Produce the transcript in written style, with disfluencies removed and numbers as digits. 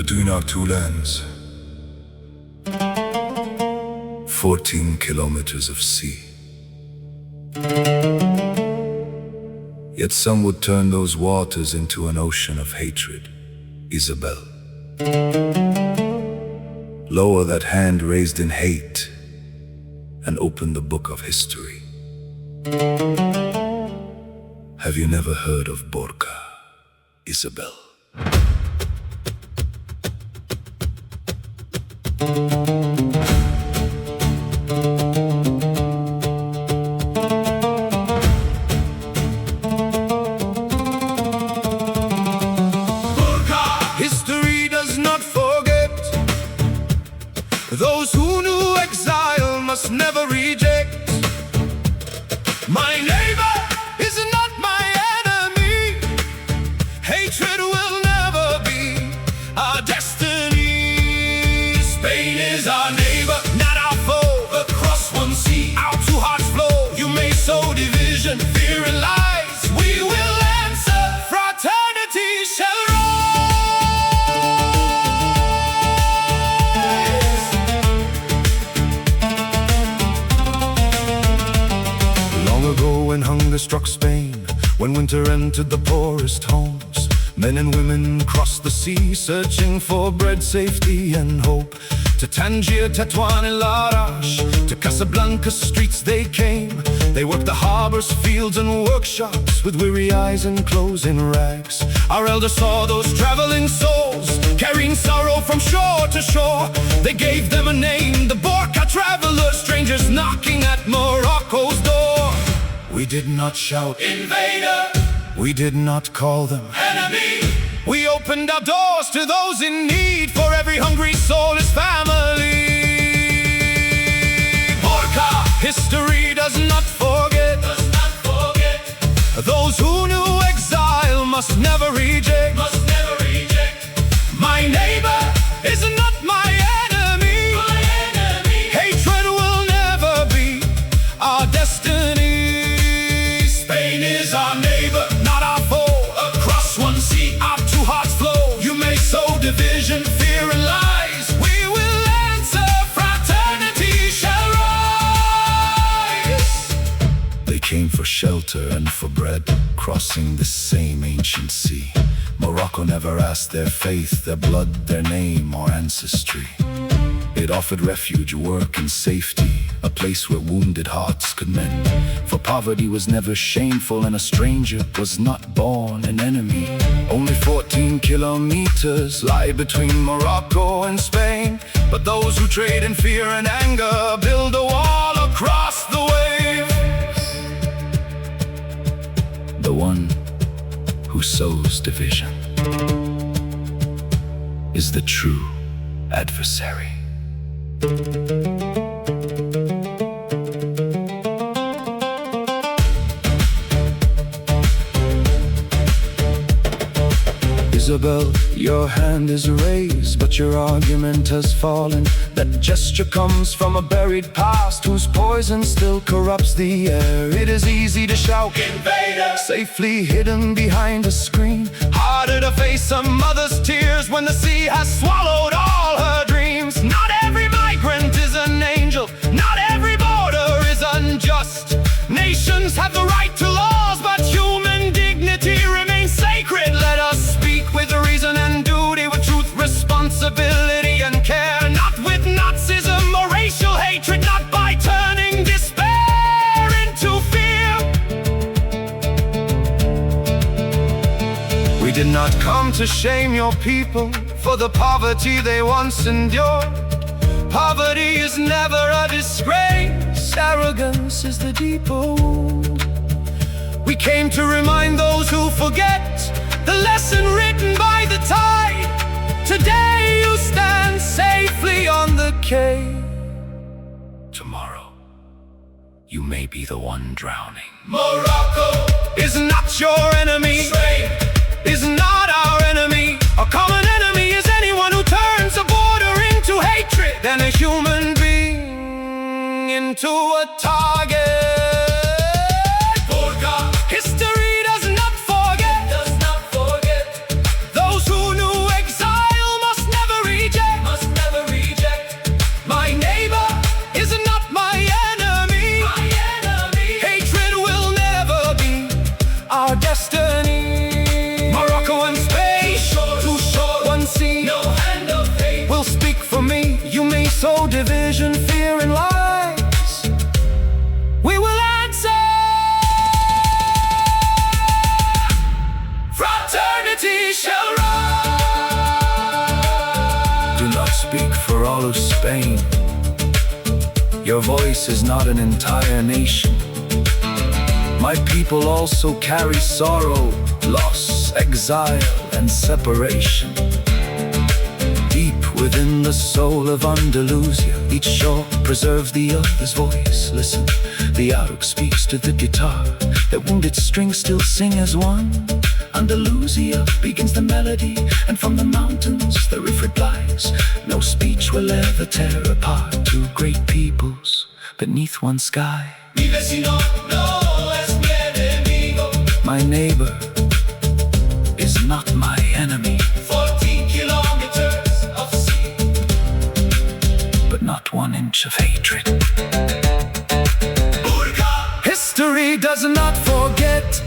between our two lands. 14 kilometers of sea. Yet some would turn those waters into an ocean of hatred. Isabel. Lower that hand raised in hate and open the book of history. Have you never heard of BOURQÂA, Isabel? History does not forget. Those who knew exile must never reject. My neighbor is not my enemy. Hatred will never be our destiny. Spain is our neighbor, not our foe. Across one sea, our two hearts flow. You may sow division, fear and lies. We will answer. Fraternity shall when hunger struck Spain, when winter entered the poorest homes, men and women crossed the sea, searching for bread, safety and hope. To Tangier, Tetuan and Larache, to Casablanca's streets they came. They worked the harbors, fields and workshops, with weary eyes and clothes in rags. Our elders saw those traveling souls, carrying sorrow from shore to shore. They gave them a name, the BOURQÂA travelers, strangers knocking at Morocco's door. We did not shout, "Invader!" We did not call them, "Enemy!" We opened our doors to those in need, for every hungry soul is family. BOURQÂA, history does not forget. Those who knew exile must never reject. My neighbor is not my enemy. Hatred will never be our destiny. Spain is our neighbor, not our foe. Across one sea, our two hearts flow. You may sow division, fear and lies. We will answer. Fraternity shall rise. They came for shelter and for bread, crossing the same ancient sea. Morocco never asked their faith, their blood, their name or ancestry. It offered refuge, work and safety, a place where wounded hearts could mend. For poverty was never shameful, and a stranger was not born an enemy. Only 14 kilometers lie between Morocco and Spain, but those who trade in fear and anger build a wall across the waves. The one who sows division is the true adversary. Isabel, your hand is raised, but your argument has fallen. That gesture comes from a buried past whose poison still corrupts the air. It is easy to shout, "Invader!" safely hidden behind a screen. Harder to face a mother's tears when the sea has swallowed all her dreams. Not every migrant is an angel, not every border is unjust. Nations have the right to laws, but human dignity remains sacred. Let us speak with reason and duty, with truth, responsibility and care. Not with Nazism or racial hatred, not by turning despair into fear. We did not come to shame your people for the poverty they once endured. Poverty is never a disgrace, arrogance is the deeper wound. We came to remind those who forget the lesson written by the tide. Today you stand safely on the quay. Tomorrow you may be the one drowning. Morocco is not your enemy. Spain is not our enemy. Our common enemy is anyone who turns a border into hatred and a human being into a target. BOURQÂA, history does not forget. Those who knew exile must never Morocco, Spain. Your voice is not an entire nation. My people also carry sorrow, loss, exile, and separation. Deep within the soul of Andalusia, each shore preserves the other's voice. Listen, the Arab speaks to the guitar, their wounded strings still sing as one. Andalusia begins the melody, and from the mountains the riff replies. No speech will ever tear apart two great peoples beneath one sky. Mi vecino no es mi enemigo. My neighbor is not my enemy. 14 kilometers of sea, but not 1 inch of hatred. BOURQÂA. History does not forget